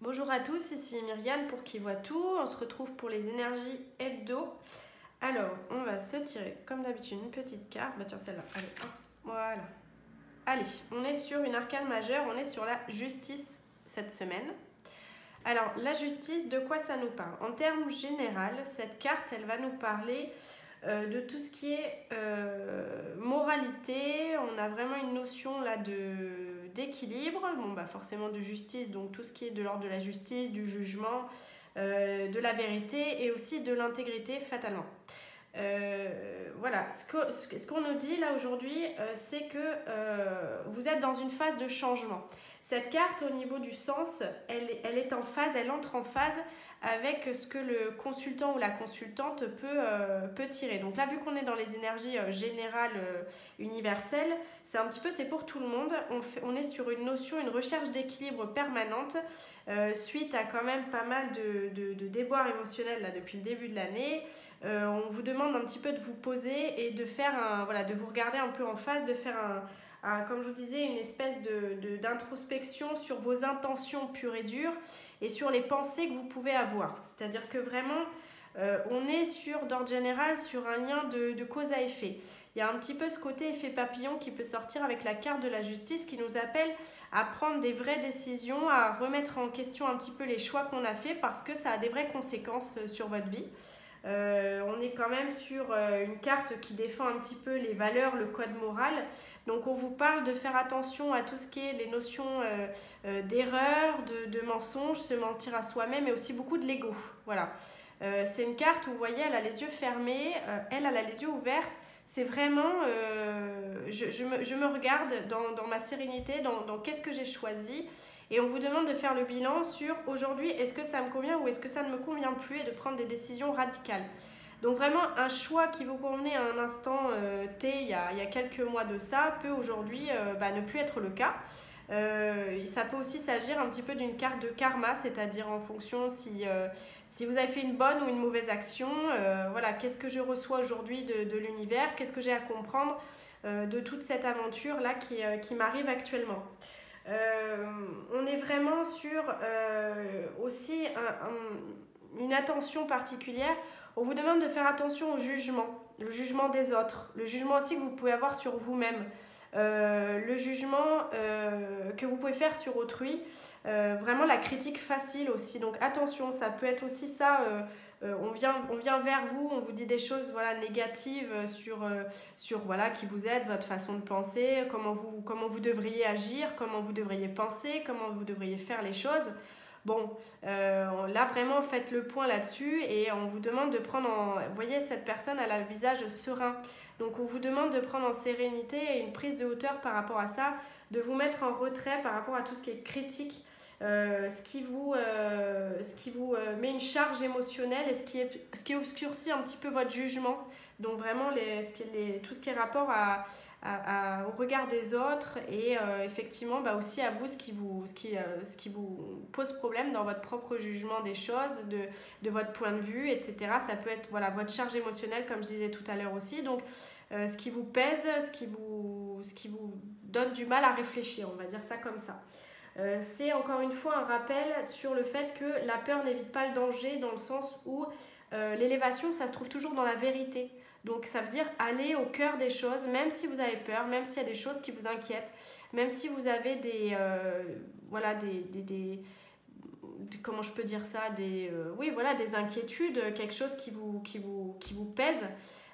Bonjour à tous, ici Myriam pour Qui Voit Tout. On se retrouve pour les énergies hebdo. Alors, on va se tirer comme d'habitude une petite carte. Bah tiens, celle-là, allez, hop, voilà. Allez, on est sur une arcane majeure, on est sur la justice cette semaine. Alors, la justice, de quoi ça nous parle? En termes généraux, cette carte, elle va nous parler de tout ce qui est moralité. On a vraiment une notion là d'équilibre, bon, bah, forcément de justice, donc tout ce qui est de l'ordre de la justice, du jugement, de la vérité et aussi de l'intégrité fatalement. Voilà, ce qu'on nous dit là aujourd'hui, c'est que vous êtes dans une phase de changement. Cette carte au niveau du sens, elle est en phase, elle entre en phase avec ce que le consultant ou la consultante peut tirer. Donc là, vu qu'on est dans les énergies générales universelles, c'est pour tout le monde. On est sur une notion, une recherche d'équilibre permanente suite à quand même pas mal de déboires émotionnels là, depuis le début de l'année. On vous demande un petit peu de vous poser et de faire de vous regarder un peu en face, de faire comme je vous disais, une espèce d'introspection sur vos intentions pures et dures et sur les pensées que vous pouvez avoir. C'est-à-dire que vraiment, on est d'ordre général sur un lien de cause à effet. Il y a un petit peu ce côté effet papillon qui peut sortir avec la carte de la justice qui nous appelle à prendre des vraies décisions, à remettre en question un petit peu les choix qu'on a faits parce que ça a des vraies conséquences sur votre vie. On est quand même sur une carte qui défend un petit peu les valeurs, le code moral. Donc on vous parle de faire attention à tout ce qui est les notions d'erreur, de mensonge, se mentir à soi-même et aussi beaucoup de l'ego. Voilà. C'est une carte où vous voyez, elle a les yeux fermés, elle a les yeux ouverts. C'est vraiment, je me regarde dans ma sérénité, dans qu'est-ce que j'ai choisi. Et on vous demande de faire le bilan sur aujourd'hui, est-ce que ça me convient ou est-ce que ça ne me convient plus et de prendre des décisions radicales. Donc vraiment, un choix qui vous convenait à un instant T, il y a quelques mois de ça, peut aujourd'hui ne plus être le cas. Ça peut aussi s'agir un petit peu d'une carte de karma, c'est-à-dire en fonction si vous avez fait une bonne ou une mauvaise action. Voilà, qu'est-ce que je reçois aujourd'hui de l'univers, qu'est-ce que j'ai à comprendre de toute cette aventure-là qui m'arrive actuellement. On est vraiment sur aussi une attention particulière. On vous demande de faire attention au jugement, le jugement des autres, le jugement aussi que vous pouvez avoir sur vous-même, le jugement que vous pouvez faire sur autrui, vraiment la critique facile aussi. Donc attention, ça peut être aussi ça. On vient vers vous, on vous dit des choses négatives sur qui vous êtes, votre façon de penser, comment vous devriez agir, comment vous devriez penser, comment vous devriez faire les choses. Bon, là vraiment faites le point là-dessus et on vous demande de prendre vous voyez, cette personne elle a le visage serein. Donc on vous demande de prendre en sérénité et une prise de hauteur par rapport à ça, de vous mettre en retrait par rapport à tout ce qui est critique. Ce qui vous met une charge émotionnelle et ce qui obscurcit un petit peu votre jugement. Donc vraiment tout ce qui est rapport au regard des autres et effectivement aussi à vous ce qui vous pose problème dans votre propre jugement des choses, de votre point de vue, etc. Ça peut être votre charge émotionnelle comme je disais tout à l'heure aussi. Donc ce qui vous pèse, ce qui vous donne du mal à réfléchir, on va dire ça comme ça. C'est encore une fois un rappel sur le fait que la peur n'évite pas le danger dans le sens où l'élévation ça se trouve toujours dans la vérité. Donc ça veut dire aller au cœur des choses, même si vous avez peur, même s'il y a des choses qui vous inquiètent, même si vous avez comment je peux dire ça, des inquiétudes, quelque chose qui vous pèse.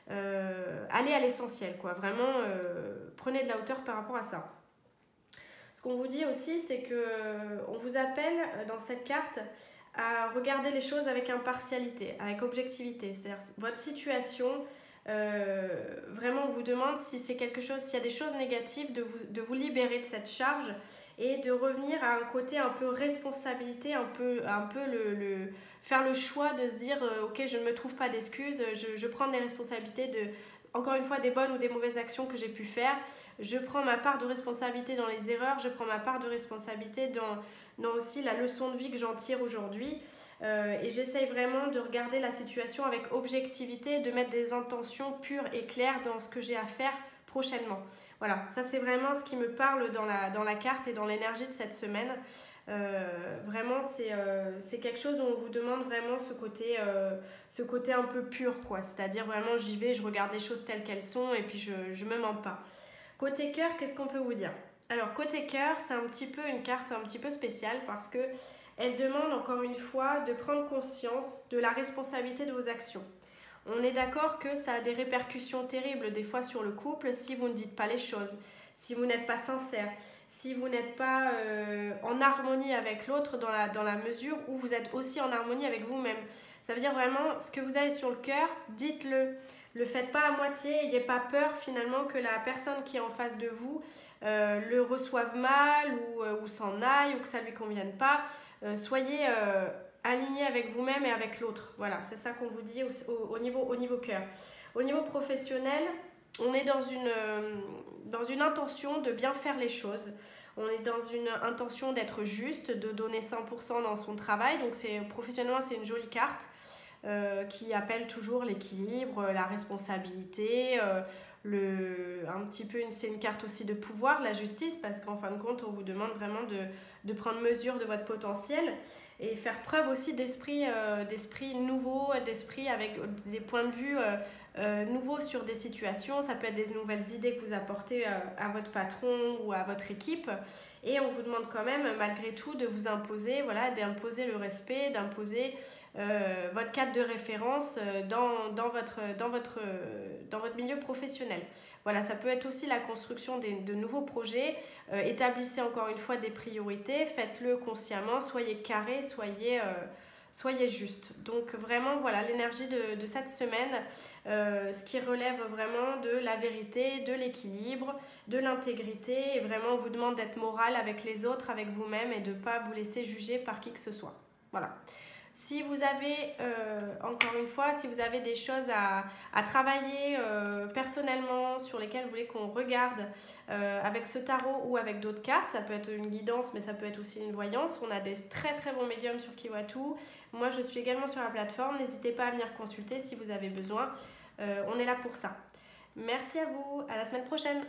Allez à l'essentiel, quoi. Vraiment, prenez de la hauteur par rapport à ça. Ce qu'on vous dit aussi, c'est qu'on vous appelle dans cette carte à regarder les choses avec impartialité, avec objectivité. C'est-à-dire votre situation, vraiment on vous demande si c'est quelque chose, s'il y a des choses négatives, de vous libérer de cette charge et de revenir à un côté un peu responsabilité, un peu faire le choix de se dire ok, je ne me trouve pas d'excuses, je prends des responsabilités encore une fois, des bonnes ou des mauvaises actions que j'ai pu faire. Je prends ma part de responsabilité dans les erreurs, je prends ma part de responsabilité dans aussi la leçon de vie que j'en tire aujourd'hui. Et j'essaye vraiment de regarder la situation avec objectivité, de mettre des intentions pures et claires dans ce que j'ai à faire prochainement. Voilà, ça c'est vraiment ce qui me parle dans la carte et dans l'énergie de cette semaine. Vraiment c'est quelque chose où on vous demande vraiment ce côté un peu pur, quoi. C'est-à-dire vraiment j'y vais, je regarde les choses telles qu'elles sont et puis je me mens pas. Côté cœur, qu'est-ce qu'on peut vous dire? Alors côté cœur, c'est un petit peu une carte un petit peu spéciale parce que elle demande encore une fois de prendre conscience de la responsabilité de vos actions. On est d'accord que ça a des répercussions terribles des fois sur le couple si vous ne dites pas les choses, si vous n'êtes pas sincère, si vous n'êtes pas en harmonie avec l'autre dans la mesure où vous êtes aussi en harmonie avec vous-même. Ça veut dire vraiment ce que vous avez sur le cœur, dites-le. Le faites pas à moitié, n'ayez pas peur finalement que la personne qui est en face de vous le reçoive mal ou s'en aille ou que ça ne lui convienne pas. Soyez aligné avec vous-même et avec l'autre. Voilà, c'est ça qu'on vous dit au niveau cœur. Au niveau professionnel, on est dans une intention de bien faire les choses. On est dans une intention d'être juste, de donner 100% dans son travail. Donc professionnellement, c'est une jolie carte qui appelle toujours l'équilibre, la responsabilité, c'est une carte aussi de pouvoir, la justice, parce qu'en fin de compte, on vous demande vraiment de prendre mesure de votre potentiel et faire preuve aussi d'esprit nouveau, d'esprit avec des points de vue nouveaux sur des situations. Ça peut être des nouvelles idées que vous apportez à votre patron ou à votre équipe. Et on vous demande quand même, malgré tout, de vous imposer, voilà, d'imposer le respect, d'imposer votre cadre de référence dans votre milieu professionnel. Voilà, ça peut être aussi la construction de nouveaux projets. Établissez encore une fois des priorités, faites-le consciemment, soyez carré, soyez juste. Donc vraiment, voilà, l'énergie de cette semaine, ce qui relève vraiment de la vérité, de l'équilibre, de l'intégrité. Et vraiment, on vous demande d'être moral avec les autres, avec vous-même et de ne pas vous laisser juger par qui que ce soit. Voilà. Si vous avez, encore une fois, si vous avez des choses à travailler personnellement sur lesquelles vous voulez qu'on regarde avec ce tarot ou avec d'autres cartes, ça peut être une guidance mais ça peut être aussi une voyance. On a des très très bons médiums sur Kiwatu. Moi je suis également sur la plateforme, n'hésitez pas à venir consulter si vous avez besoin. On est là pour ça. Merci à vous, à la semaine prochaine.